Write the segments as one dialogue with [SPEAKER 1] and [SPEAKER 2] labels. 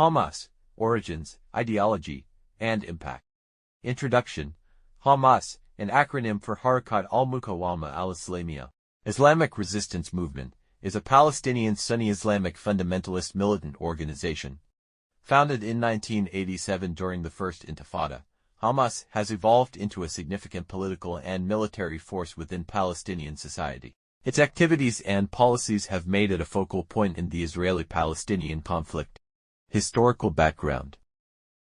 [SPEAKER 1] Hamas, Origins, Ideology, and Impact. Introduction. Hamas, an acronym for Harakat al-Muqawama al-Islamiya, Islamic Resistance Movement, is a Palestinian Sunni-Islamic fundamentalist militant organization. Founded in 1987 during the First Intifada, Hamas has evolved into a significant political and military force within Palestinian society. Its activities and policies have made it a focal point in the Israeli-Palestinian conflict. Historical background.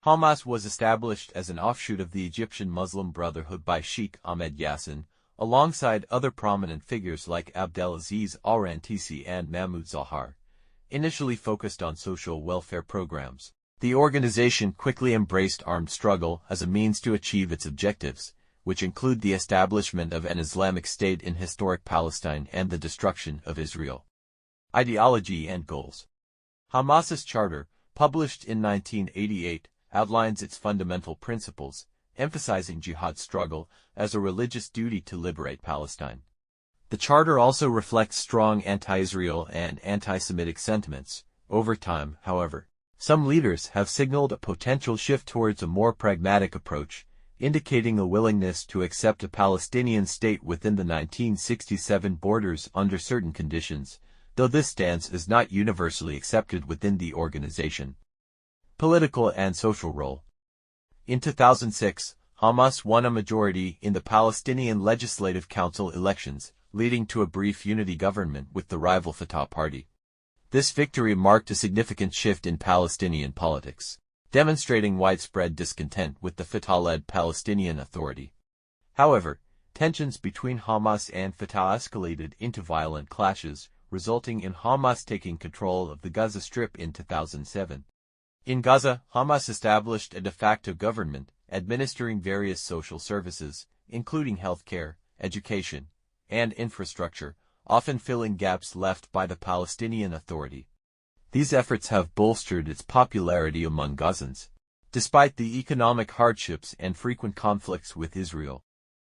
[SPEAKER 1] Hamas was established as an offshoot of the Egyptian Muslim Brotherhood by Sheikh Ahmed Yassin, alongside other prominent figures like Abdel Aziz, al-Rantissi, and Mahmoud Zahar. Initially focused on social welfare programs, the organization quickly embraced armed struggle as a means to achieve its objectives, which include the establishment of an Islamic State in historic Palestine and the destruction of Israel. Ideology and goals. Hamas's charter, published in 1988, outlines its fundamental principles, emphasizing jihad struggle as a religious duty to liberate Palestine. The charter also reflects strong anti-Israel and anti-Semitic sentiments. Over time, however, some leaders have signaled a potential shift towards a more pragmatic approach, indicating a willingness to accept a Palestinian state within the 1967 borders under certain conditions, though this stance is not universally accepted within the organization. Political and social role. In 2006, Hamas won a majority in the Palestinian Legislative Council elections, leading to a brief unity government with the rival Fatah party. This victory marked a significant shift in Palestinian politics, demonstrating widespread discontent with the Fatah-led Palestinian Authority. However, tensions between Hamas and Fatah escalated into violent clashes, resulting in Hamas taking control of the Gaza Strip in 2007. In Gaza, Hamas established a de facto government, administering various social services, including healthcare, education, and infrastructure, often filling gaps left by the Palestinian Authority. These efforts have bolstered its popularity among Gazans, despite the economic hardships and frequent conflicts with Israel.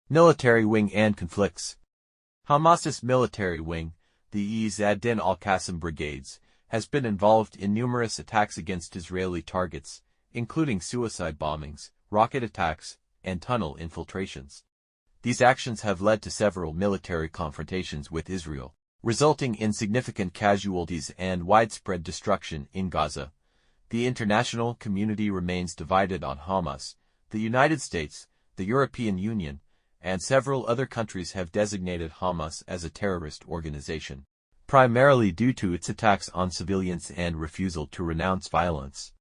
[SPEAKER 1] Military wing and conflicts. Hamas's military wing, the Izz ad-Din al-Qassam brigades, has been involved in numerous attacks against Israeli targets, including suicide bombings, rocket attacks, and tunnel infiltrations. These actions have led to several military confrontations with Israel, resulting in significant casualties and widespread destruction in Gaza. The international community remains divided on Hamas. The United States, the European Union, and several other countries have designated Hamas as a terrorist organization, primarily due to its attacks on civilians and refusal to renounce violence.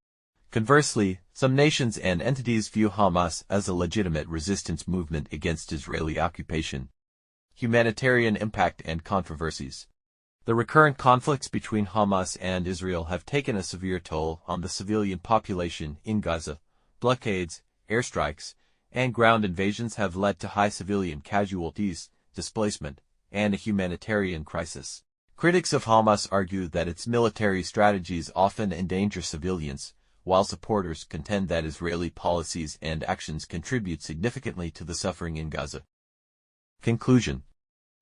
[SPEAKER 1] Conversely, some nations and entities view Hamas as a legitimate resistance movement against Israeli occupation. Humanitarian impact and controversies. The recurrent conflicts between Hamas and Israel have taken a severe toll on the civilian population in Gaza. Blockades, airstrikes, and ground invasions have led to high civilian casualties, displacement, and a humanitarian crisis. Critics of Hamas argue that its military strategies often endanger civilians, while supporters contend that Israeli policies and actions contribute significantly to the suffering in Gaza. Conclusion.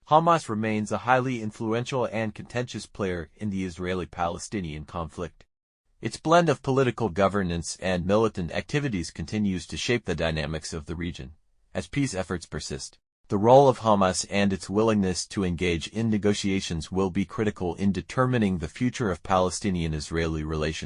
[SPEAKER 1] Hamas remains a highly influential and contentious player in the Israeli-Palestinian conflict. Its blend of political governance and militant activities continues to shape the dynamics of the region. As peace efforts persist, the role of Hamas and its willingness to engage in negotiations will be critical in determining the future of Palestinian-Israeli relations.